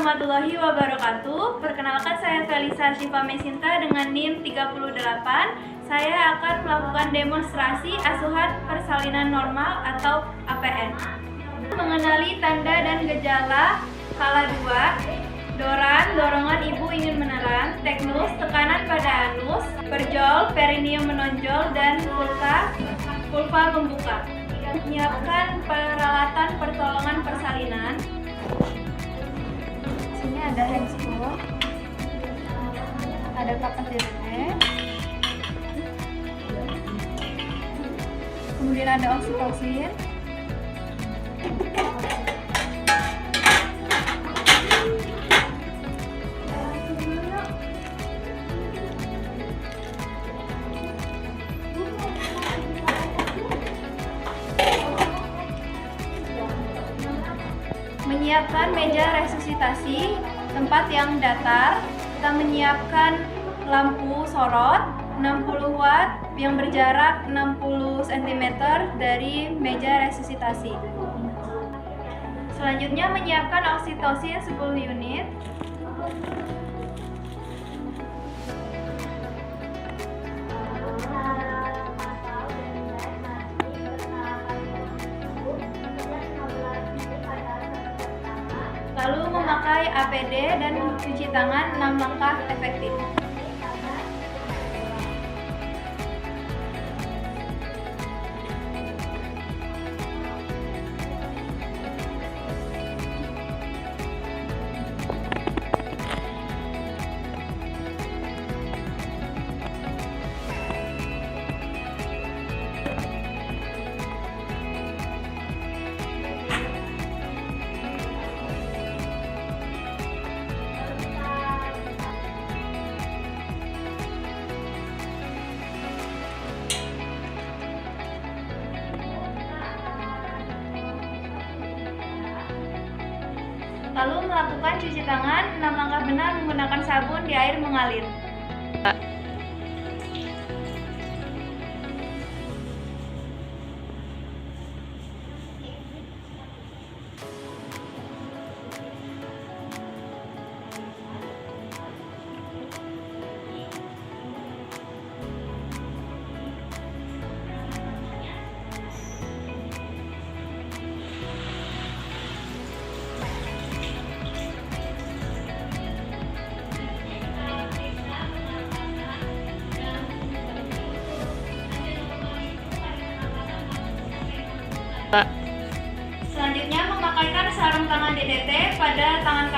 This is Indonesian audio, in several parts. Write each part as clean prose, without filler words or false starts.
warahmatullahi wabarakatuh. Perkenalkan, saya Felisa Syifa Mesinta dengan NIM 38. Saya akan melakukan demonstrasi asuhan persalinan normal atau APN. Mengenali tanda dan gejala skala 2, doran, dorongan ibu ingin menelan, teknus, tekanan pada anus, perjol, perineum menonjol, dan vulva membuka. Menyiapkan peralatan pertolongan persalinan. Sini ada handscope, ada kapas DBT, kemudian ada oksitosin, menyiapkan meja resusitasi, tempat yang datar. Kita menyiapkan lampu sorot 60 watt yang berjarak 60 cm dari meja resusitasi. Selanjutnya menyiapkan oksitosin 10 unit. Lalu memakai APD dan cuci tangan 6 langkah efektif. Lalu melakukan cuci tangan 6 langkah benar menggunakan sabun di air mengalir. Selanjutnya memakaikan sarung tangan DDT pada tangan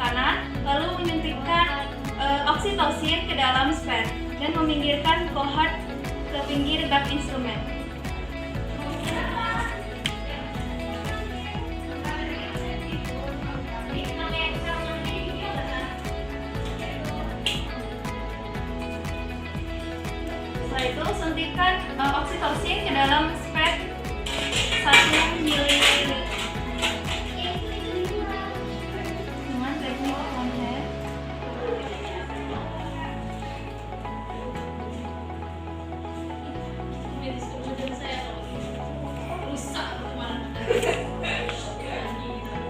kanan, lalu menyuntikkan oksitosin ke dalam spad dan meminggirkan kohort ke pinggir bak instrumen. Setelah itu suntikan oksitosin ke dalam spad 1 ml dengan teknik one hand.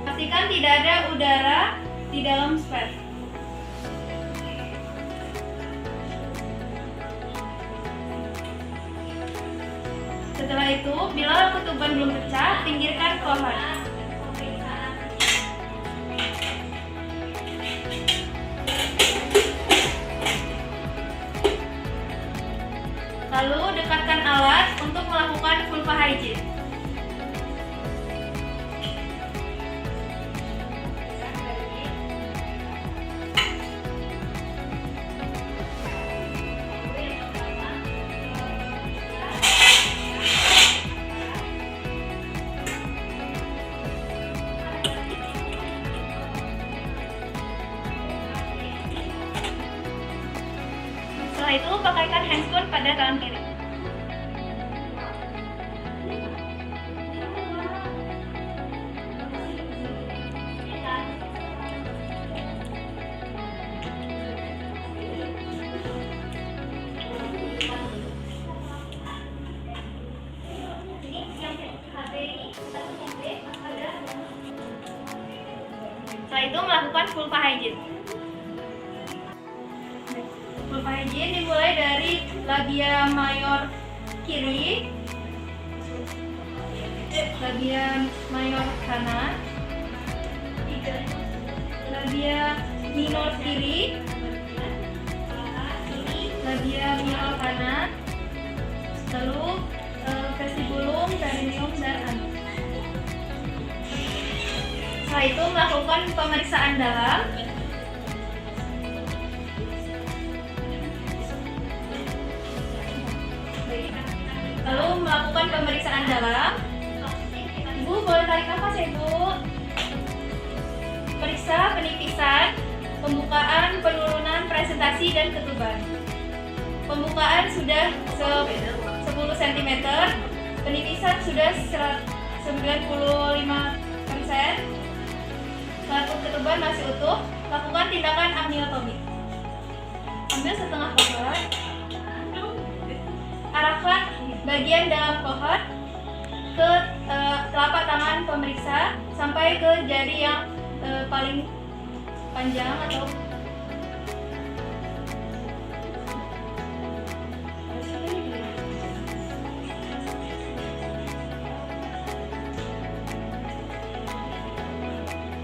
Pastikan tidak ada udara di dalam spad. Setelah itu, bila ketuban belum pecah, pinggirkan kohort. Lalu dekatkan alat untuk melakukan vulva hygiene. Setelah itu, pakaikan handscoon pada tangan kiri. Setelah itu melakukan vulva hygiene. Vulva hygiene dimulai dari labia mayor kiri, labia mayor kanan, labia minor kiri, labia minor kanan, lalu vestibulum, perineum, dan anus. Setelah itu melakukan pemeriksaan dalam. Lalu melakukan pemeriksaan dalam. Ibu boleh tarik nafas ya, Ibu. Periksa penipisan, pembukaan, penurunan, presentasi, dan ketuban. Pembukaan sudah 10 cm, penipisan sudah 95%, lalu ketuban masih utuh. Lakukan tindakan amniotomi. Ambil setengah kohort, arahkan bagian dalam kohort ke telapak tangan pemeriksa sampai ke jari yang paling panjang atau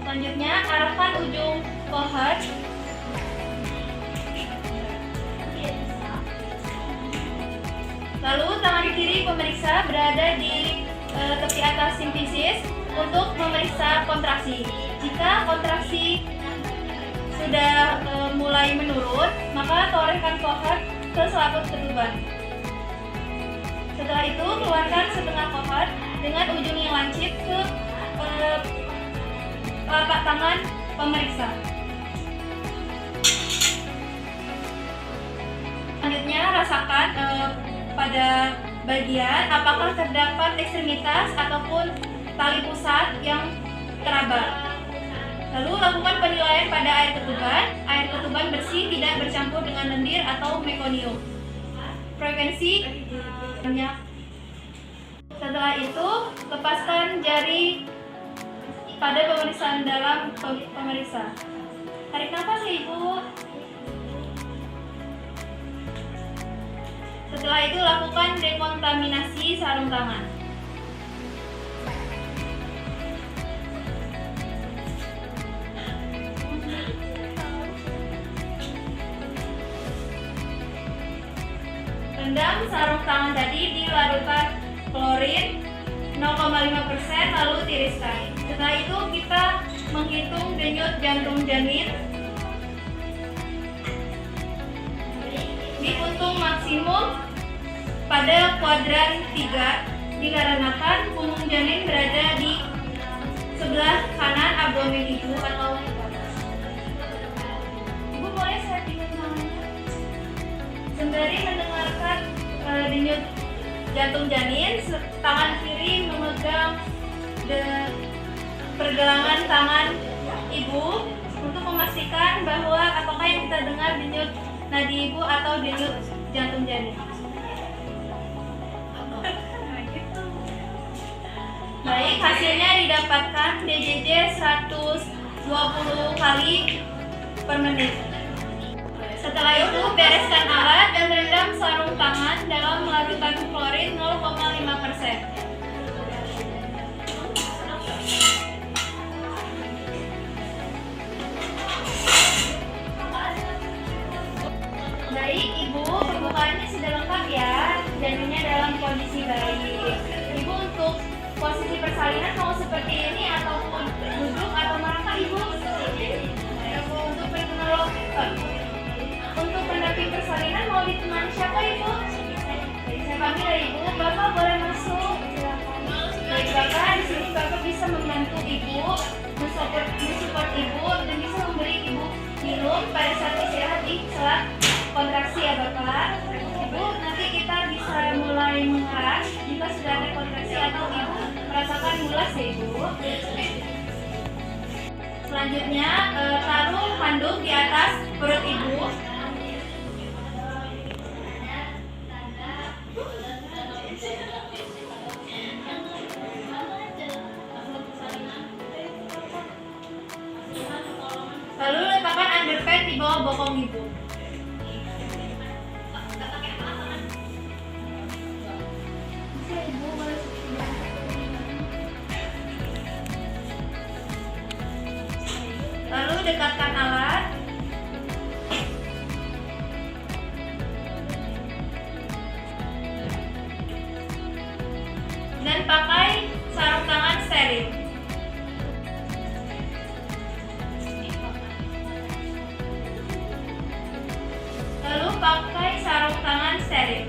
selanjutnya arahkan ujung kohort lalu tangan kiri pemeriksa berada di tepi atas simfisis untuk memeriksa kontraksi. Jika kontraksi sudah mulai menurun, maka torehkan kohort ke selaput ketuban. Setelah itu keluarkan setengah kohort dengan ujung yang lancip ke telapak tangan pemeriksa. Selanjutnya rasakan pada bagian apakah terdapat ekstremitas ataupun tali pusat yang terabak. Lalu lakukan penilaian pada air ketuban. Air ketuban bersih, tidak bercampur dengan lendir atau mekonium. Frekuensi banyak. Setelah itu lepaskan jari pada pemeriksaan dalam pemeriksa. Tarik nafas ya, Ibu. Setelah itu lakukan dekontaminasi sarung tangan. Rendam sarung tangan tadi di larutan klorin 0,5% lalu tiriskan. Setelah itu kita menghitung denyut jantung janin. Dihitung maksimum pada kuadran 3 dikarenakan punggung janin berada di sebelah kanan abdomen ibu atau ibu boleh settingan tangannya sembari mendengarkan denyut jantung janin. Tangan kiri memegang pergelangan tangan ibu untuk memastikan bahwa apakah yang kita dengar denyut nadi ibu atau denyut jantung janin. Baik, hasilnya didapatkan DJJ 120 kali per menit. Setelah itu bereskan alat dan rendam sarung tangan dalam larutan klorin 0,5%. Baik, Ibu, pembukaannya sudah lengkap ya. Janinnya dalam kondisi baik. Ibu untuk posisi persalinan mau seperti ini ataupun duduk atau merangkak, Ibu? Untuk penolong, untuk pendamping persalinan mau ditemani siapa, Ibu? Saya panggil ya, Ibu. Bapak boleh masuk. Baik, Bapak, di sini Bapak bisa membantu Ibu, mensupport Ibu dan bisa memberi Ibu minum pada saat istirahat di sela kontraksi ya Bapak. Ibu, nanti kita bisa mulai mengeras jika sudah ada kontraksi atau Ibu merasakan mulas ya Ibu. Selanjutnya taruh handuk di atas perut Ibu. di bawah bokong ibu. Lalu dekatkan alat. Dan pakai sarung tangan steril. Lalu pakai sarung tangan steril.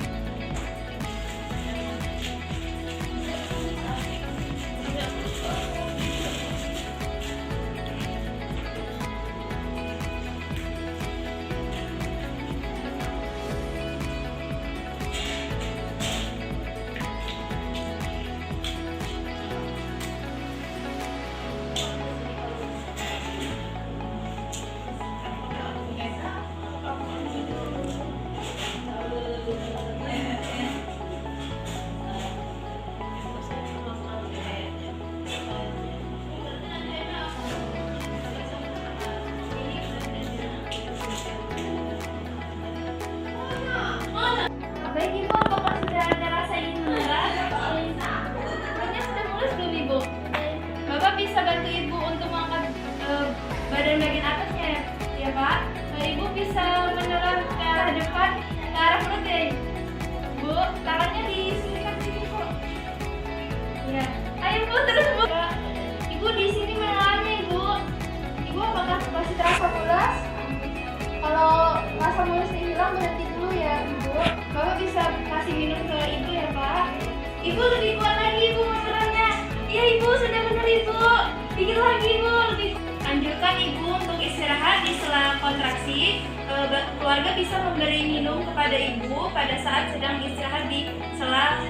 Baik Ibu, apakah sudah ada rasa ingin menyerah? Perutnya sudah mulus belum Ibu? Bapak bisa bantu Ibu untuk mengangkat badan bagian atasnya ya Pak? Ibu bisa menyerah ke arah depan, ke arah perut ya Bu? Tangannya disinikan sini Bu. Ya, ayo Bu terus Bu. Ibu di sini menelannya Ibu. Ibu apakah masih terasa mulas? Kalau rasa mulusnya hilang berhenti dulu ya Ibu. Bapak bisa kasih minum ke Ibu ya Pak. Ibu lebih kuat lagi Ibu menyerahnya. Iya Ibu, sudah benar Ibu. Dikit lagi Ibu, lebih. Anjurkan Ibu untuk istirahat di sela kontraksi. Keluarga bisa memberi minum kepada Ibu pada saat sedang istirahat di sela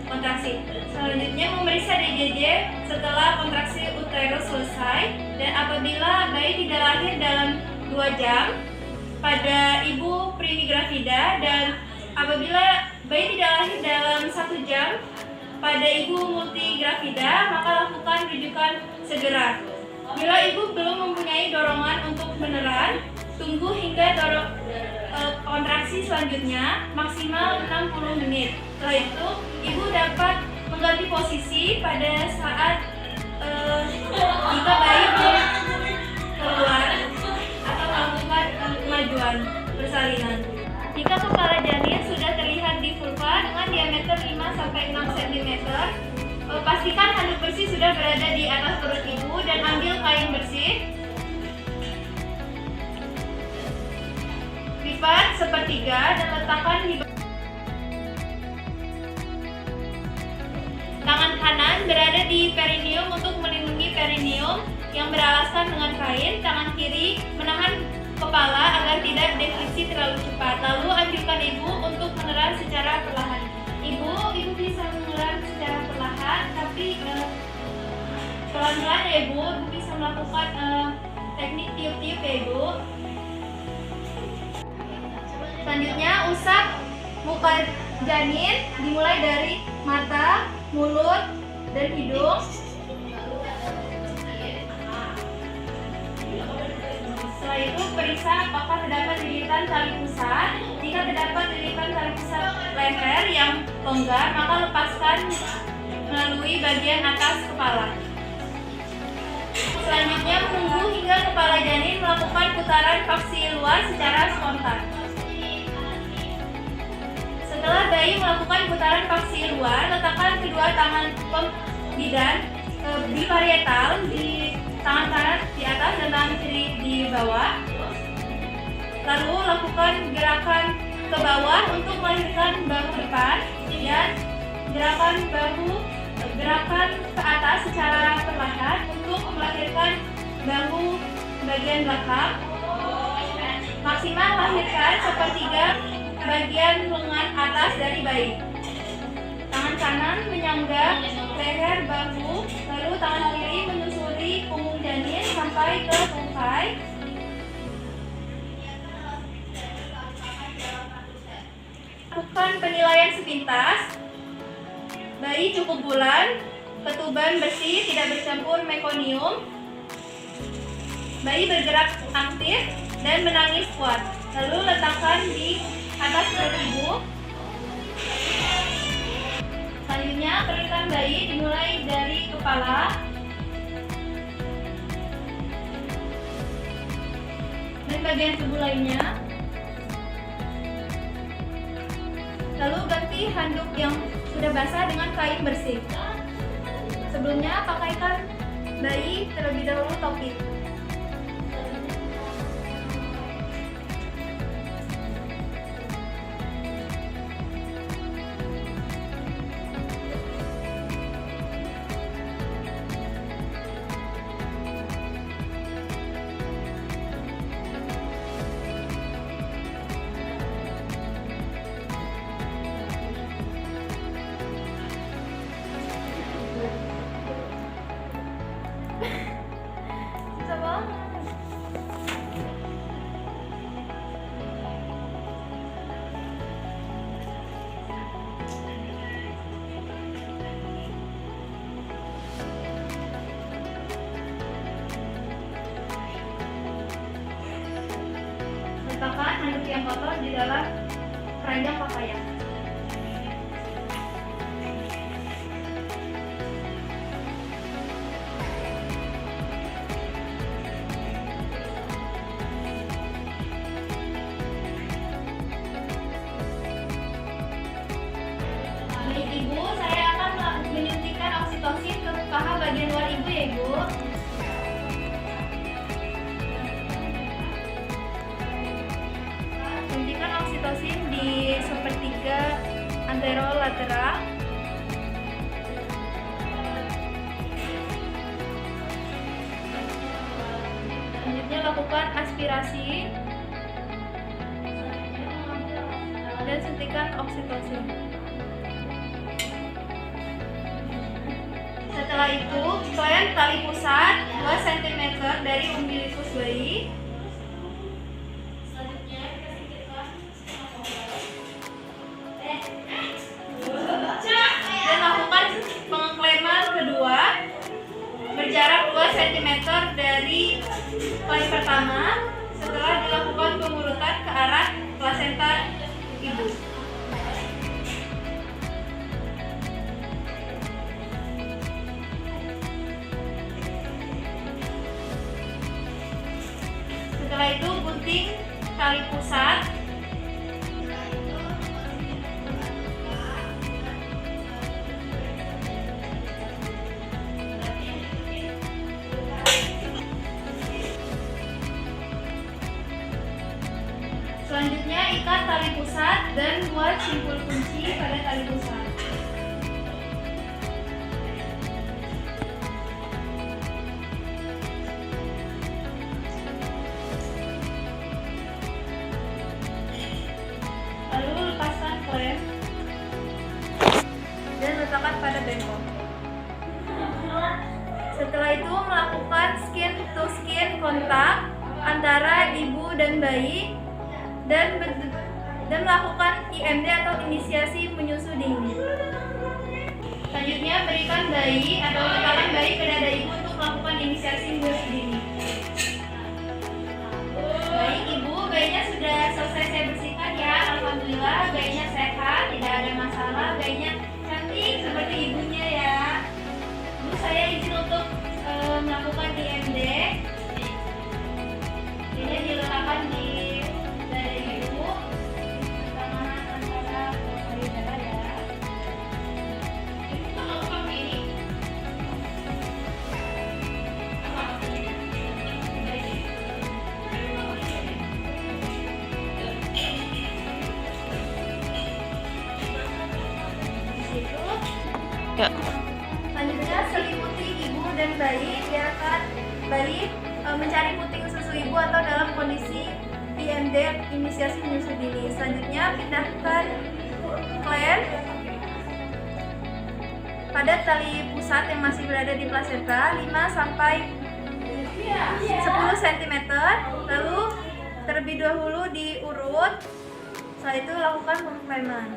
kontraksi. Selanjutnya memeriksa DJJ setelah kontraksi uterus selesai, dan apabila bayi tidak lahir dalam 2 jam pada ibu primigravida, dan apabila bayi tidak lahir dalam 1 jam pada ibu multigravida, maka lakukan rujukan segera. Bila ibu belum mempunyai dorongan untuk menelan, tunggu hingga kontraksi selanjutnya maksimal 60 menit. Setelah itu, ibu dapat mengganti posisi pada saat jika bayi belum keluar atau melakukan kemajuan persalinan. Jika kepala janin sudah terlihat di vulva dengan diameter 5-6 cm, pastikan handuk bersih sudah berada di atas perut ibu dan ambil kain bersih. Lipat sepertiga dan letakkan di tangan kanan berada di perineum untuk melindungi perineum yang beralaskan dengan kain. Tangan kiri menahan kepala agar tidak defleksi terlalu cepat. Lalu anjurkan ibu untuk menelan secara perlahan. Ibu bisa menelan secara perlahan, tapi pelan-pelan ya ibu. Ibu bisa melakukan teknik tiup-tiup ya ibu. Selanjutnya usap muka janin dimulai dari mata, mulut, dan hidung. Setelah itu periksa apakah terdapat lilitan tali pusat. Jika terdapat lilitan tali pusat leher yang longgar, maka lepaskan melalui bagian atas kepala. Selanjutnya menunggu hingga kepala janin melakukan putaran faksi luar secara spontan. Setelah bayi melakukan putaran faksi luar, letakkan kedua tangan bidan biparietal di tangan kanan di atas dan tangan kiri di bawah. Lalu lakukan gerakan ke bawah untuk melahirkan bahu depan dan gerakan ke atas secara perlahan untuk melahirkan bahu bagian belakang. Maksimal lahirkan sepertiga bagian lengan atas dari bayi. Tangan kanan menyangga leher bahu, lalu tangan kiri menyusuri punggung janin sampai ke tungkai. Lakukan penilaian sepintas. Bayi cukup bulan, ketuban bersih, tidak bercampur mekonium. Bayi bergerak aktif, dan menangis kuat. Lalu letakkan di atas perut ibu. Selanjutnya keringkan bayi dimulai dari kepala dan bagian tubuh lainnya. Lalu ganti handuk yang sudah basah dengan kain bersih. Sebelumnya pakaikan bayi terlebih dahulu topi. Susah banget. Letakkan handuk yang kotor di dalam keranjang pakaian. Baik ibu, saya akan menyuntikkan oksitosin ke paha bagian luar ibu ya ibu. Suntikan oksitosin di sepertiga anterolateral. Selanjutnya lakukan aspirasi dan suntikan oksitosin. Setelah itu, klem tali pusat 2 cm dari umbilikus bayi. Dan lakukan pengekleman kedua berjarak 2 cm dari klem pertama setelah dilakukan pengurutan ke arah plasenta ibu. Setelah itu gunting tali pusat. Selanjutnya ikat tali pusat dan buat simpul kunci pada tali pusat. Lalu lepaskan klem dan letakkan pada bengkok. Setelah itu melakukan skin to skin kontak antara ibu dan bayi dan melakukan IMD atau inisiasi menyusu dini. Selanjutnya berikan bayi atau letakkan bayi ke dada ibu untuk melakukan inisiasi menyusu dini. Baik ibu, bayinya sudah selesai saya bersihkan ya. Alhamdulillah bayinya sehat, tidak ada masalah, bayinya cantik seperti ibunya ya. Ibu saya izin untuk melakukan IMD. Ini diletakkan di dada ibu, pertengahan antara kaki dada ya. Kita lakukan ini. Ya. Selanjutnya selimuti ibu dan bayi, biarkan bayi mencari puting susu ibu atau dalam kondisi IMD inisiasi menyusu dini. Selanjutnya pindahkan klem pada tali pusat yang masih berada di plasenta 5 sampai 10 cm. Lalu terlebih dahulu diurut. Setelah itu lakukan pengekleman.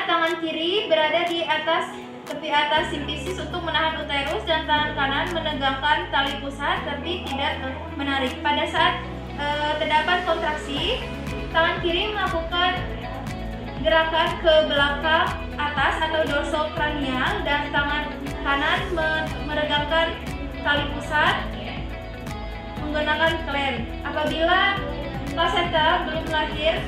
Tangan kiri berada di atas tepi atas simfisis untuk menahan uterus dan tangan kanan menegakkan tali pusat tapi tidak menarik. Pada saat terdapat kontraksi, tangan kiri melakukan gerakan ke belakang atas atau dorsokranial dan tangan kanan meregangkan tali pusat menggunakan klem. Apabila plasenta belum lahir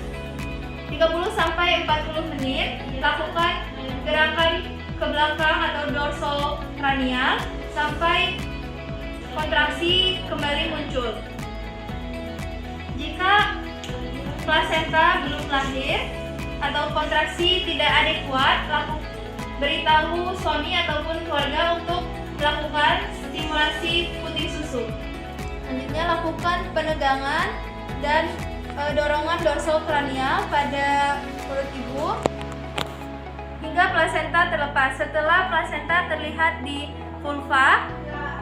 30-40 menit, lakukan gerakan ke belakang atau dorsokranial sampai kontraksi kembali muncul. Jika plasenta belum lahir atau kontraksi tidak adekuat, beritahu suami ataupun keluarga untuk melakukan stimulasi putih susu. Selanjutnya, lakukan penegangan dan dorongan dorsokranial pada perut ibu hingga plasenta terlepas. Setelah plasenta terlihat di vulva,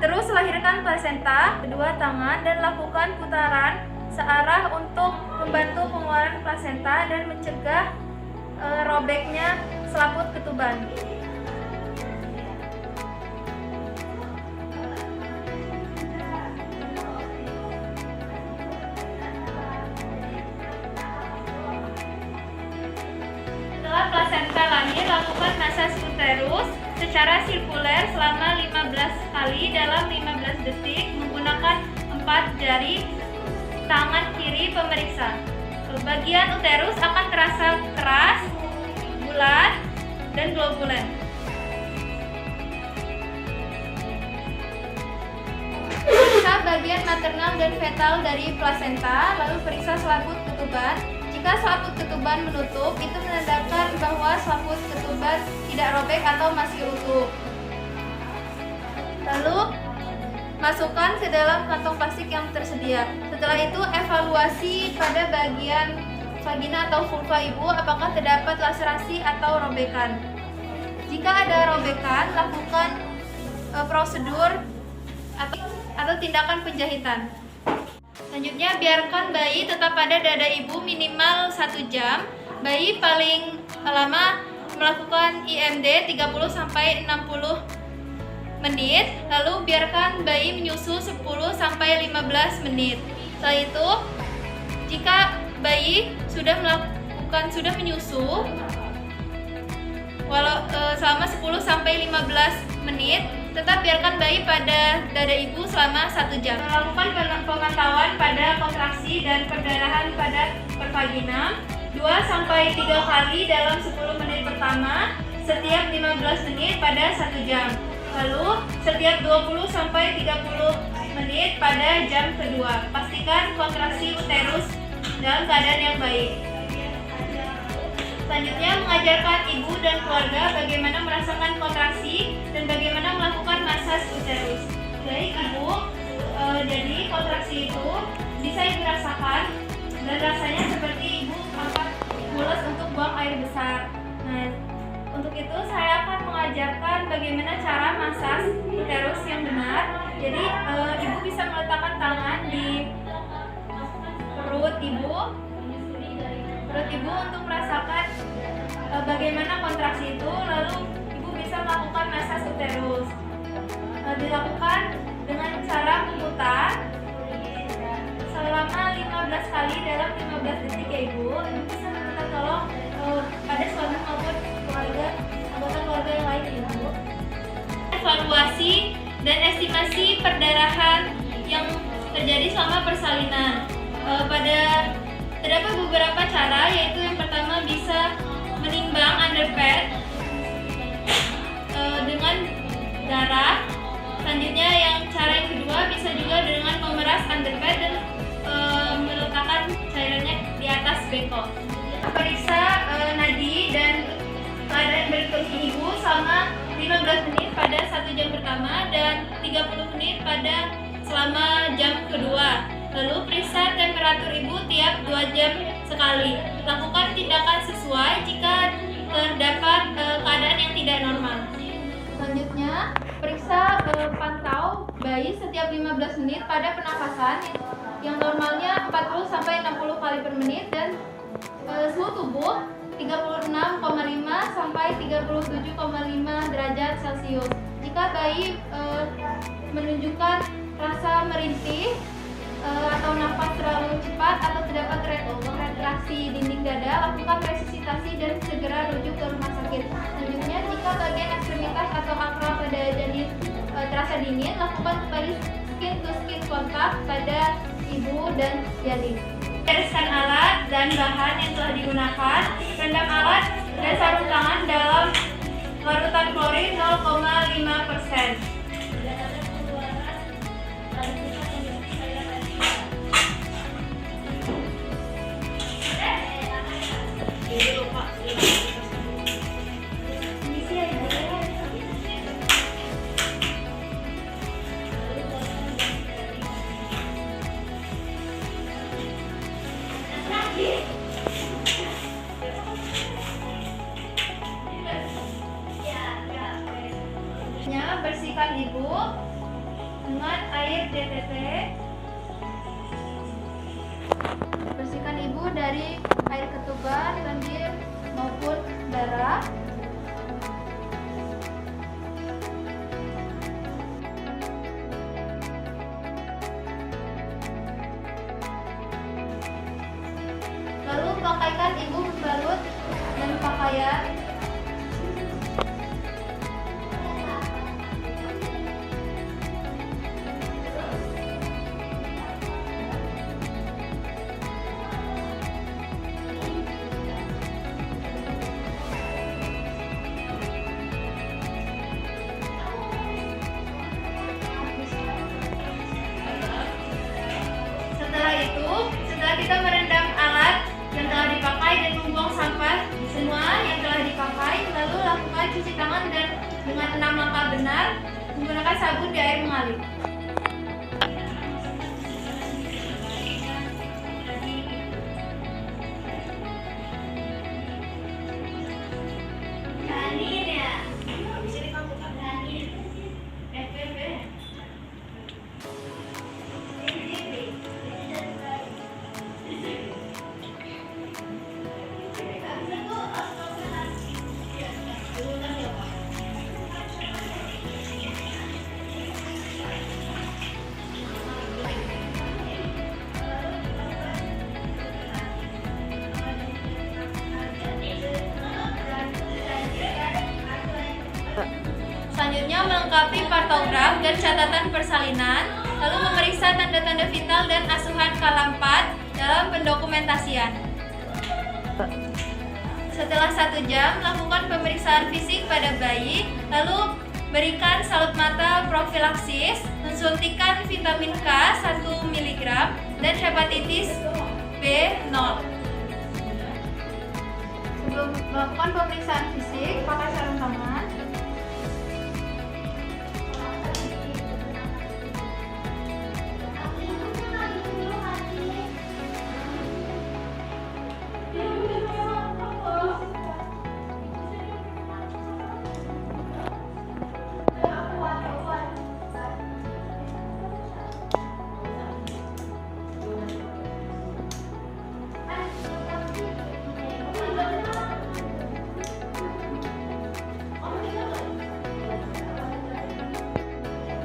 terus lahirkan plasenta kedua tangan dan lakukan putaran searah untuk membantu pengeluaran plasenta dan mencegah robeknya selaput ketuban. Setelah plasenta lahir, lakukan masas uterus secara sirkuler selama 15 kali dalam 15 detik menggunakan 4 jari tangan kiri pemeriksa. Bagian uterus akan terasa keras, bulat, dan globulen. Periksa bagian maternal dan fetal dari plasenta, lalu periksa selaput ketuban. Jika selaput ketuban menutup, itu menandakan bahwa selaput ketuban tidak robek atau masih utuh. Lalu masukkan ke dalam kantong plastik yang tersedia. Setelah itu, evaluasi pada bagian vagina atau vulva ibu apakah terdapat laserasi atau robekan. Jika ada robekan, lakukan prosedur atau tindakan penjahitan. Selanjutnya, biarkan bayi tetap pada dada ibu minimal 1 jam. Bayi paling lama melakukan IMD 30-60 menit, lalu biarkan bayi menyusu 10-15 menit. Setelah itu, jika bayi sudah menyusu selama 10-15 menit, tetap biarkan bayi pada dada ibu selama 1 jam. Lakukan pemantauan pada kontraksi dan perdarahan pada pervagina 2-3 kali dalam 10 menit pertama, setiap 15 menit pada 1 jam. Lalu setiap 20-30 menit pada jam kedua. Pastikan kontraksi uterus dalam keadaan yang baik. Selanjutnya, mengajarkan ibu dan keluarga bagaimana merasakan kontraksi dan bagaimana melakukan masas uterus. Baik ibu, jadi kontraksi itu bisa ibu rasakan dan rasanya seperti ibu angkat mules untuk buang air besar. Nah, untuk itu saya akan mengajarkan bagaimana cara masas uterus yang benar. Jadi ibu bisa meletakkan tangan di perut ibu untuk merasakan bagaimana kontraksi itu, lalu ibu bisa melakukan masas uterus. Dilakukan dengan cara memutar selama 15 kali dalam 15 detik ya ibu. Ibu bisa meminta tolong pada suami maupun anggota keluarga yang lain ya ibu. Evaluasi dan estimasi perdarahan yang terjadi selama persalinan. Terdapat beberapa cara, yaitu yang pertama bisa menimbang underpad dengan darah. Selanjutnya cara yang kedua bisa juga dengan memeras underpad dan meletakkan cairannya di atas beko. Periksa nadi dan keadaan berikutnya ibu selama 15 menit pada 1 jam pertama dan 30 menit pada selama jam kedua. Lalu periksa temperatur ibu tiap 2 jam sekali. Lakukan tindakan sesuai jika terdapat keadaan yang tidak normal. Selanjutnya, periksa pantau bayi setiap 15 menit pada pernafasan yang normalnya 40-60 kali per menit dan suhu tubuh 36,5 sampai 37,5 derajat Celcius. Jika bayi menunjukkan rasa merintih atau nafas terlalu cepat atau terdapat retraksi dinding dada, lakukan resusitasi dan segera rujuk ke rumah sakit. Selanjutnya, jika bagian ekstremitas atau akral pada janin terasa dingin, lakukan kembali skin to skin kontak pada ibu dan janin. Bereskan alat dan bahan yang telah digunakan. Rendam alat dan sarung tangan dalam larutan klorin 0,5%. Bersihkan ibu dengan air DTT. Bersihkan ibu dari air ketuban, lendir maupun darah. Lalu pakaikan ibu membalut dan pakaian. Setelah kita merendam alat yang telah dipakai dan membuang sampah semua yang telah dipakai, lalu lakukan cuci tangan dan dengan 6 langkah benar menggunakan sabun di air mengalir. Selanjutnya melengkapi partograf dan catatan persalinan, lalu memeriksa tanda-tanda vital dan asuhan KALA 4 dalam pendokumentasian. Setelah 1 jam, lakukan pemeriksaan fisik pada bayi, lalu berikan salut mata profilaksis, mensuntikan vitamin K 1 mg dan hepatitis B 0. Sebelum melakukan pemeriksaan fisik, pakai sarung tangan.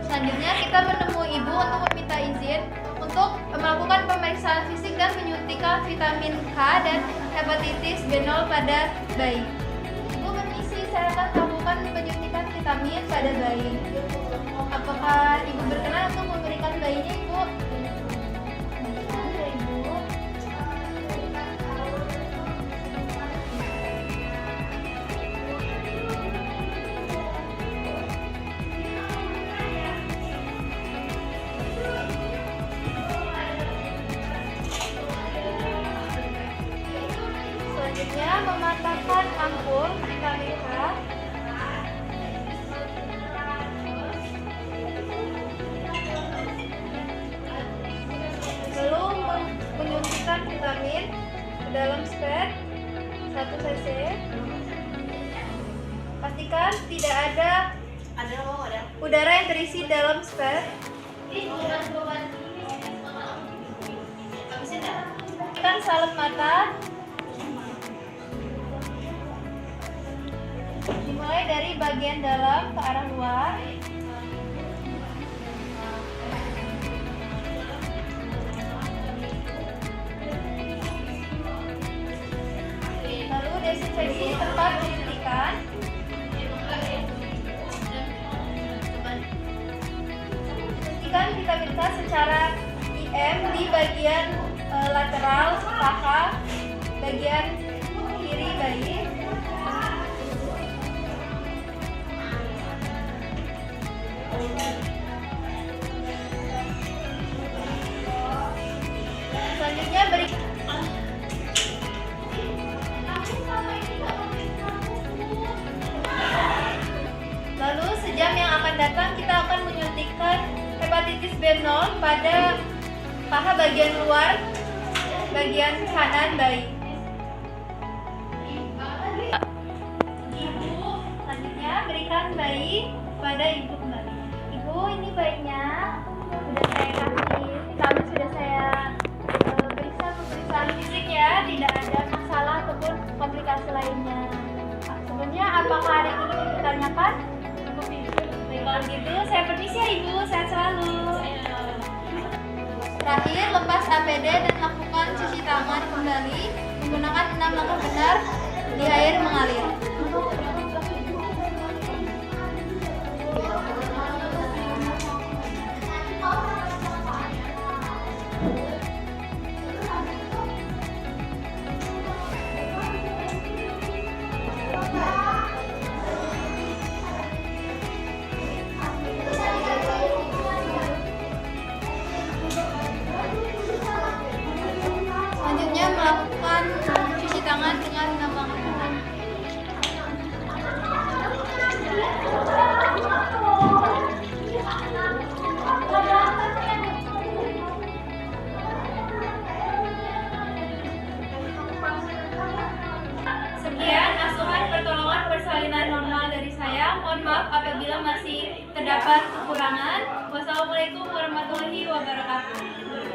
Selanjutnya kita menemui ibu untuk meminta izin untuk melakukan pemeriksaan fisik dan menyuntikkan vitamin K dan hepatitis B0 pada bayi. Ibu permisi, saya akan melakukan penyuntikan vitamin pada bayi. Apakah ibu berkenan untuk memberikan bayinya, ibu? Selanjutnya mematahkan ampul vitamin K. Lalu menyuntikkan vitamin ke dalam spet 1 cc. Pastikan tidak ada udara yang terisi dalam spet. Salut mata. Dimulai dari bagian dalam ke arah luar. Lalu desinfeksi tempat penyuntikan. Suntikan vitamin K secara IM di bagian lateral paha bagian kiri bayi. Selanjutnya lalu sejam yang akan datang kita akan menyuntikkan hepatitis B0 pada paha bagian luar bagian kanan bayi. Selanjutnya berikan bayi pada ibu kembali. Ibu, ini bayinya sudah saya kasih vitamin, sudah saya periksa pemeriksaan fisik ya, tidak ada masalah ataupun komplikasi lainnya. Sebenarnya apakah ada yang ingin ditanyakan? Baik, kalau gitu saya permisi ya Ibu, sehat selalu. Terakhir, lepas APD dan lakukan cuci tangan kembali menggunakan 6 langkah benar di air mengalir. Selanjutnya melakukan cuci tangan dengan 6 langkah benar. Sekian asuhan pertolongan persalinan normal dari saya. Mohon maaf apabila masih terdapat kekurangan. Wassalamualaikum warahmatullahi wabarakatuh.